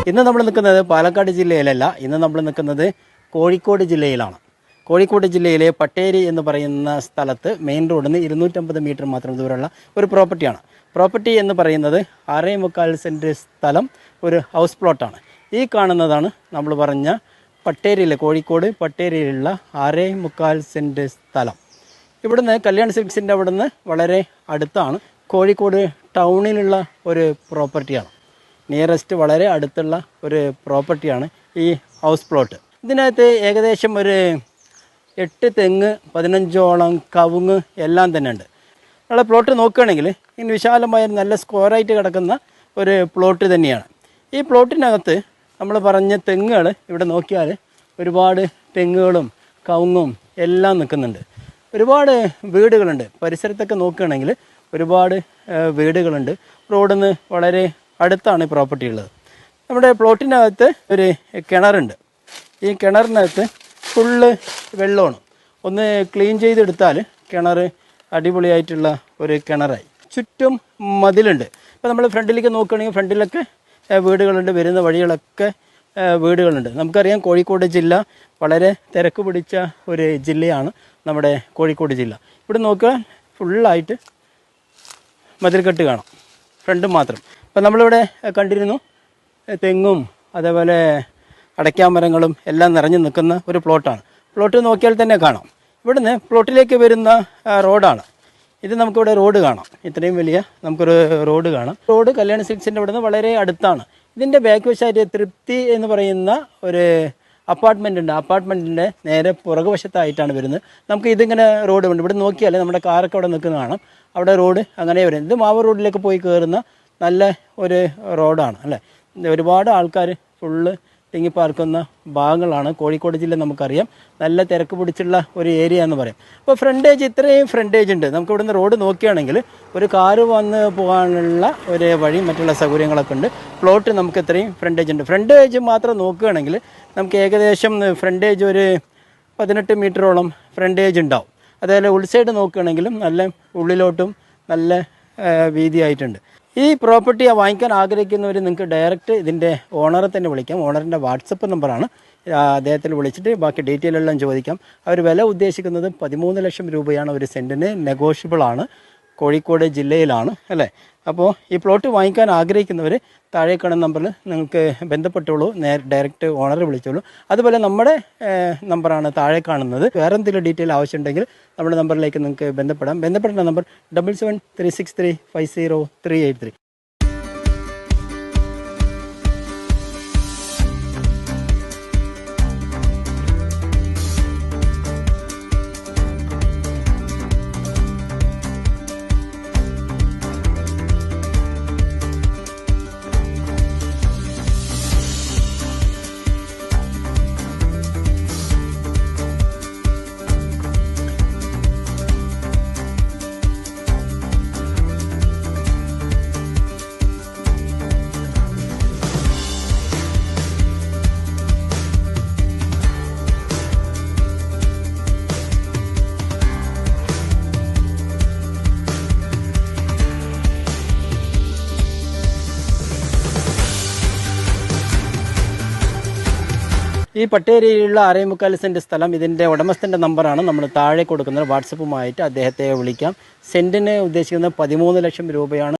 ഇന്ന് നമ്മൾ നിൽക്കുന്നത് പാലക്കാട് ജില്ലയിലല്ല, ഇന്ന് നമ്മൾ നിൽക്കുന്നത് കോഴിക്കോട് ജില്ലയിലാണ്. കോഴിക്കോട് ജില്ലയിലെ പട്ടേരി എന്ന് പറയുന്ന സ്ഥലത്ത് മെയിൻ റോഡിൽ നിന്ന് 250 മീറ്റർ മാത്രം ദൂരമുള്ള ഒരു പ്രോപ്പർട്ടിയാണ്. പ്രോപ്പർട്ടി എന്ന് പറയുന്നത് 6.25 സെൻറ്റ് സ്ഥലം, ഒരു ഹൗസ് പ്ലോട്ടാണ്. ഈ കാണുന്നതാണ് നമ്മൾ പറഞ്ഞ പട്ടേരിയിലെ, കോഴിക്കോട് പട്ടേരിയിലുള്ള 6.25 സെൻറ്റ് സ്ഥലം. ഇവിടുന്ന് കല്യാൺ സിൽക്സിൻ്റെ അവിടുന്ന് വളരെ അടുത്താണ്. കോഴിക്കോട് ടൗണിലുള്ള ഒരു പ്രോപ്പർട്ടിയാണ്. നിയറസ്റ്റ് വളരെ അടുത്തുള്ള ഒരു പ്രോപ്പർട്ടിയാണ് ഈ ഹൗസ് പ്ലോട്ട്. ഇതിനകത്ത് ഏകദേശം ഒരു 8 തെങ്ങ്, 15ഓളം കവുങ്ങ് എല്ലാം തന്നെ ഉണ്ട്. നമ്മളെ പ്ലോട്ട് നോക്കുകയാണെങ്കിൽ ഇനി വിശാലമായ നല്ല സ്ക്വയറായിട്ട് കിടക്കുന്ന ഒരു പ്ലോട്ട് തന്നെയാണ്. ഈ പ്ലോട്ടിനകത്ത് നമ്മൾ പറഞ്ഞ തെങ്ങുകൾ ഇവിടെ നോക്കിയാൽ ഒരുപാട് തെങ്ങുകളും കവുങ്ങും എല്ലാം നിൽക്കുന്നുണ്ട്. ഒരുപാട് വീടുകളുണ്ട്. പരിസരത്തൊക്കെ നോക്കുകയാണെങ്കിൽ ഒരുപാട് വീടുകളുണ്ട്. റോഡിൽ നിന്ന് വളരെ അടുത്താണ് ഈ പ്രോപ്പർട്ടി ഉള്ളത്. നമ്മുടെ പ്ലോട്ടിനകത്ത് ഒരു കിണറുണ്ട്. ഈ കിണറിനകത്ത് ഫുള്ള് വെള്ളമാണ്. ഒന്ന് ക്ലീൻ ചെയ്തെടുത്താൽ കിണർ അടിപൊളിയായിട്ടുള്ള ഒരു കിണറായി. ചുറ്റും മതിലുണ്ട്. ഇപ്പോൾ നമ്മൾ ഫ്രണ്ടിലേക്ക് നോക്കുകയാണെങ്കിൽ ഫ്രണ്ടിലൊക്കെ വീടുകളുണ്ട്. വരുന്ന വഴികളൊക്കെ വീടുകളുണ്ട്. നമുക്കറിയാം കോഴിക്കോട് ജില്ല വളരെ തിരക്ക് പിടിച്ച ഒരു ജില്ലയാണ് നമ്മുടെ കോഴിക്കോട് ജില്ല. ഇവിടെ നോക്കുക, ഫുള്ളായിട്ട് മതിൽക്കെട്ട് കാണാം, ഫ്രണ്ട് മാത്രം. അപ്പോൾ നമ്മളിവിടെ കണ്ടിരുന്നു തെങ്ങും അതേപോലെ അടയ്ക്കാമരങ്ങളും എല്ലാം നിറഞ്ഞു നിൽക്കുന്ന ഒരു പ്ലോട്ടാണ്. പ്ലോട്ട് നോക്കിയാൽ തന്നെ കാണാം. ഇവിടുന്ന് പ്ലോട്ടിലേക്ക് വരുന്ന റോഡാണ് ഇത്. നമുക്കിവിടെ റോഡ് കാണാം, ഇത്രയും വലിയ നമുക്കൊരു റോഡ് കാണാം. റോഡ് കല്യാൺ സിൽക്സിൻ്റെ ഇവിടുന്ന് വളരെ അടുത്താണ്. ഇതിൻ്റെ ബാക്ക് വശമായിട്ട് തൃപ്തി എന്ന് പറയുന്ന ഒരു അപ്പാർട്ട്മെൻ്റ് ഉണ്ട്. അപ്പാർട്ട്മെൻറ്റിൻ്റെ നേരെ പുറകുവശത്തായിട്ടാണ് വരുന്നത്. നമുക്ക് ഇതിങ്ങനെ റോഡ് ഉണ്ട്. ഇവിടെ നോക്കിയാൽ നമ്മുടെ കാറൊക്കെ അവിടെ നിൽക്കുന്ന കാണാം. അവിടെ റോഡ് അങ്ങനെ വരും. ഇത് മാവൂർ റോഡിലേക്ക് പോയി കയറുന്ന നല്ല ഒരു റോഡാണ് അല്ലേ. ഒരുപാട് ആൾക്കാർ ഫുള്ള് തിങ്ങിപ്പാർക്കുന്ന ഭാഗങ്ങളാണ് കോഴിക്കോട് ജില്ല. നമുക്കറിയാം നല്ല തിരക്ക് പിടിച്ചുള്ള ഒരു ഏരിയ എന്ന് പറയും. അപ്പോൾ ഫ്രണ്ടേജ്, ഇത്രയും ഫ്രണ്ടേജ് ഉണ്ട്. നമുക്ക് ഇവിടുന്ന് റോഡ് നോക്കുകയാണെങ്കിൽ ഒരു കാറ് വന്ന് പോകാനുള്ള ഒരു വഴി, മറ്റുള്ള സൗകര്യങ്ങളൊക്കെ ഉണ്ട്. പ്ലോട്ട് നമുക്ക് ഇത്രയും ഫ്രണ്ടേജ് ഉണ്ട്. ഫ്രണ്ടേജ് മാത്രം നോക്കുകയാണെങ്കിൽ നമുക്ക് ഏകദേശം ഫ്രണ്ടേജ് ഒരു 18 മീറ്ററോളം ഫ്രണ്ടേജ് ഉണ്ടാവും. അതേപോലെ ഉൾസൈഡ് നോക്കുകയാണെങ്കിലും നല്ല ഉള്ളിലോട്ടും നല്ല വീതിയായിട്ടുണ്ട്. ഈ പ്രോപ്പർട്ടി വാങ്ങിക്കാൻ ആഗ്രഹിക്കുന്നവർ നിങ്ങൾക്ക് ഡയറക്റ്റ് ഇതിൻ്റെ ഓണറെ തന്നെ വിളിക്കാം. ഓണറിൻ്റെ വാട്സപ്പ് നമ്പറാണ്. അദ്ദേഹത്തിൽ വിളിച്ചിട്ട് ബാക്കി ഡീറ്റെയിൽ എല്ലാം ചോദിക്കാം. അവർ വില ഉദ്ദേശിക്കുന്നത് 13 ലക്ഷം രൂപയാണ് ഒരു സെൻറ്റിന്. നെഗോഷ്യബിളാണ്. കോഴിക്കോട് ജില്ലയിലാണ് അല്ലേ. അപ്പോൾ ഈ പ്ലോട്ട് വാങ്ങിക്കാൻ ആഗ്രഹിക്കുന്നവർ താഴെ കാണുന്ന നമ്പറിൽ നിങ്ങൾക്ക് ബന്ധപ്പെട്ടുള്ളൂ, ഡയറക്റ്റ് ഓണറെ വിളിച്ചോളൂ. അതുപോലെ നമ്മുടെ നമ്പറാണ് താഴെ കാണുന്നത്. വേറെ എന്തെങ്കിലും ഡീറ്റെയിൽ ആവശ്യമുണ്ടെങ്കിൽ നമ്മുടെ നമ്പറിലേക്ക് നിങ്ങൾക്ക് ബന്ധപ്പെടാം. ബന്ധപ്പെടുന്ന നമ്പർ 7736350383. ഈ പട്ടേരിയിലുള്ള 6.25 സെൻറ്റ് സ്ഥലം, ഇതിൻ്റെ ഉടമസ്ഥൻ്റെ നമ്പറാണ് നമ്മൾ താഴെ കൊടുക്കുന്നത്. വാട്സപ്പുമായിട്ട് അദ്ദേഹത്തെ വിളിക്കാം. സെൻറ്റിന് ഉദ്ദേശിക്കുന്നത് 13 ലക്ഷം രൂപയാണ്.